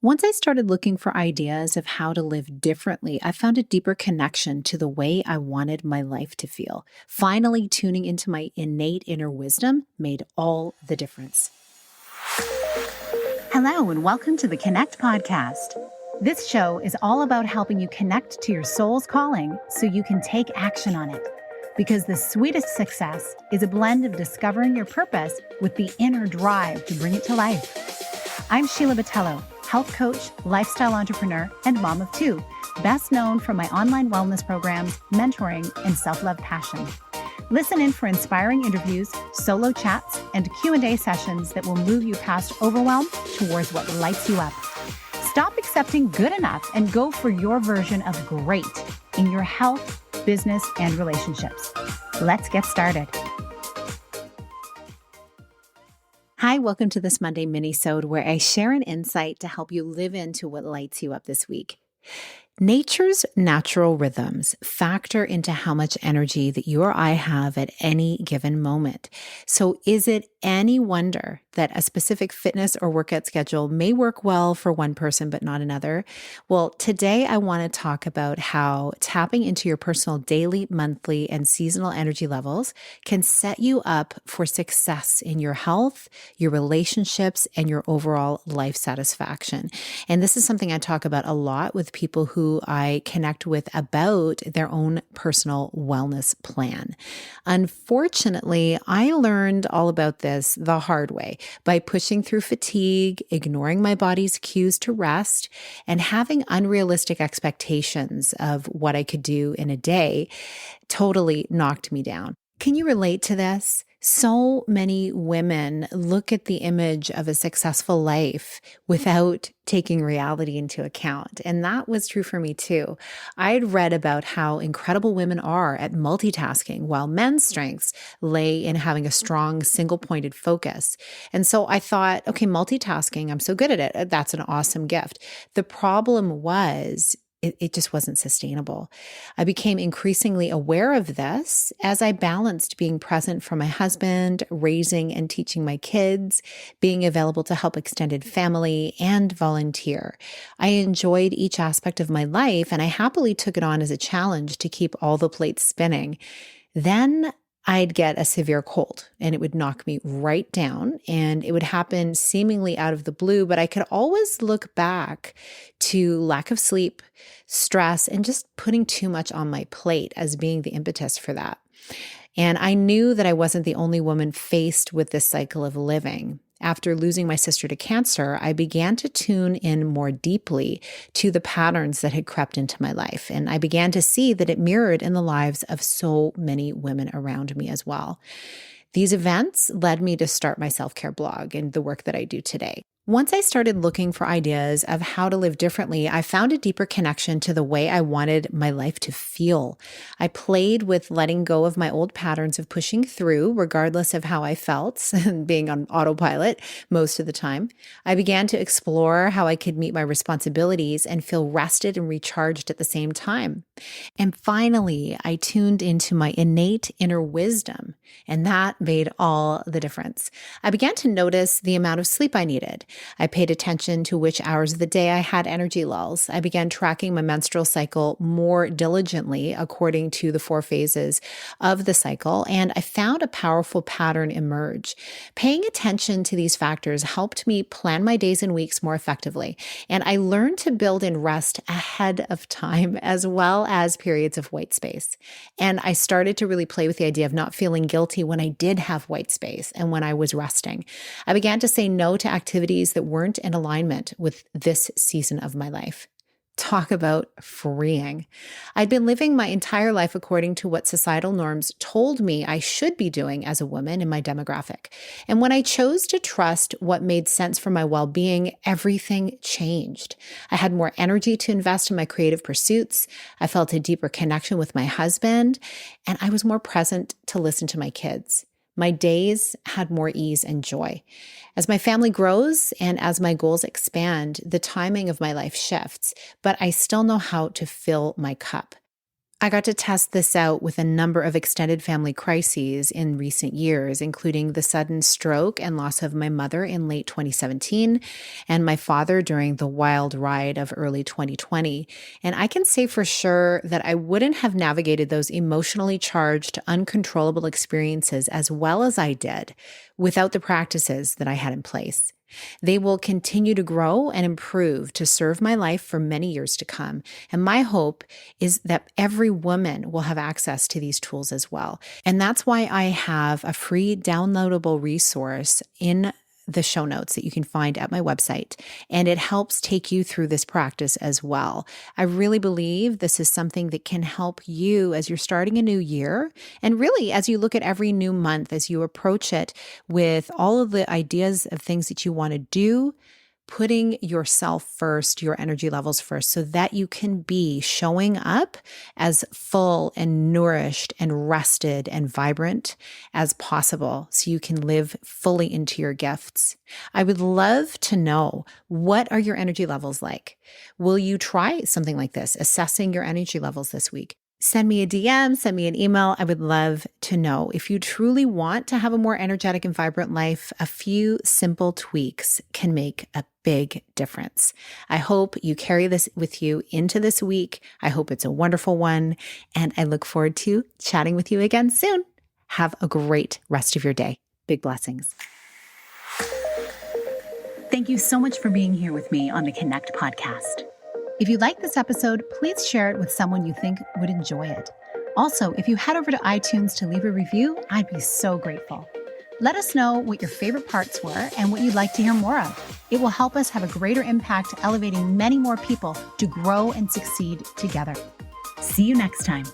Once I started looking for ideas of how to live differently, I found a deeper connection to the way I wanted my life to feel. Finally, tuning into my innate inner wisdom made all the difference. Hello, and welcome to the Connect Podcast. This show is all about helping you connect to your soul's calling so you can take action on it. Because the sweetest success is a blend of discovering your purpose with the inner drive to bring it to life. I'm Sheila, health coach, lifestyle entrepreneur, and mom of two, best known for my online wellness programs, mentoring, and self-love passion. Listen in for inspiring interviews, solo chats, and Q&A sessions that will move you past overwhelm towards what lights you up. Stop accepting good enough and go for your version of great in your health, business, and relationships. Let's get started. Hi, welcome to this Monday mini-sode where I share an insight to help you live into what lights you up this week. Nature's natural rhythms factor into how much energy that you or I have at any given moment. So is it any wonder that a specific fitness or workout schedule may work well for one person but not another? Well, today I want to talk about how tapping into your personal daily, monthly, and seasonal energy levels can set you up for success in your health, your relationships, and your overall life satisfaction. And this is something I talk about a lot with people who I connect with about their own personal wellness plan. Unfortunately, I learned all about this the hard way by pushing through fatigue, ignoring my body's cues to rest, and having unrealistic expectations of what I could do in a day totally knocked me down. Can you relate to this? So many women look at the image of a successful life without taking reality into account. And that was true for me too. I'd read about how incredible women are at multitasking, while men's strengths lay in having a strong single-pointed focus. And so I thought, okay, multitasking, I'm so good at it. That's an awesome gift. The problem was, it just wasn't sustainable. I became increasingly aware of this as I balanced being present for my husband, raising and teaching my kids, being available to help extended family, and volunteer. I enjoyed each aspect of my life, and I happily took it on as a challenge to keep all the plates spinning. Then I'd get a severe cold and it would knock me right down, and it would happen seemingly out of the blue, but I could always look back to lack of sleep, stress, and just putting too much on my plate as being the impetus for that. And I knew that I wasn't the only woman faced with this cycle of living. After losing my sister to cancer, I began to tune in more deeply to the patterns that had crept into my life. And I began to see that it mirrored in the lives of so many women around me as well. These events led me to start my self-care blog and the work that I do today. Once I started looking for ideas of how to live differently, I found a deeper connection to the way I wanted my life to feel. I played with letting go of my old patterns of pushing through, regardless of how I felt, and being on autopilot most of the time. I began to explore how I could meet my responsibilities and feel rested and recharged at the same time. And finally, I tuned into my innate inner wisdom, and that made all the difference. I began to notice the amount of sleep I needed. I paid attention to which hours of the day I had energy lulls. I began tracking my menstrual cycle more diligently according to the 4 phases of the cycle, and I found a powerful pattern emerge. Paying attention to these factors helped me plan my days and weeks more effectively, and I learned to build in rest ahead of time as well as periods of white space. And I started to really play with the idea of not feeling guilty when I did have white space and when I was resting. I began to say no to activities that weren't in alignment with this season of my life. Talk about freeing. I'd been living my entire life according to what societal norms told me I should be doing as a woman in my demographic. And when I chose to trust what made sense for my well-being, everything changed. I had more energy to invest in my creative pursuits. I felt a deeper connection with my husband, and I was more present to listen to my kids. My days had more ease and joy. As my family grows and as my goals expand, the timing of my life shifts, but I still know how to fill my cup. I got to test this out with a number of extended family crises in recent years, including the sudden stroke and loss of my mother in late 2017 and my father during the wild ride of early 2020. And I can say for sure that I wouldn't have navigated those emotionally charged, uncontrollable experiences as well as I did without the practices that I had in place. They will continue to grow and improve to serve my life for many years to come. And my hope is that every woman will have access to these tools as well. And that's why I have a free downloadable resource in the show notes that you can find at my website. And it helps take you through this practice as well. I really believe this is something that can help you as you're starting a new year. And really, as you look at every new month, as you approach it with all of the ideas of things that you want to do, putting yourself first, your energy levels first, so that you can be showing up as full and nourished and rested and vibrant as possible so you can live fully into your gifts. I would love to know, what are your energy levels like? Will you try something like this, assessing your energy levels this week? Send me a DM, send me an email. I would love to know. If you truly want to have a more energetic and vibrant life, a few simple tweaks can make a big difference. I hope you carry this with you into this week. I hope it's a wonderful one. And I look forward to chatting with you again soon. Have a great rest of your day. Big blessings. Thank you so much for being here with me on the Connect podcast. If you like this episode, please share it with someone you think would enjoy it. Also, if you head over to iTunes to leave a review, I'd be so grateful. Let us know what your favorite parts were and what you'd like to hear more of. It will help us have a greater impact, elevating many more people to grow and succeed together. See you next time.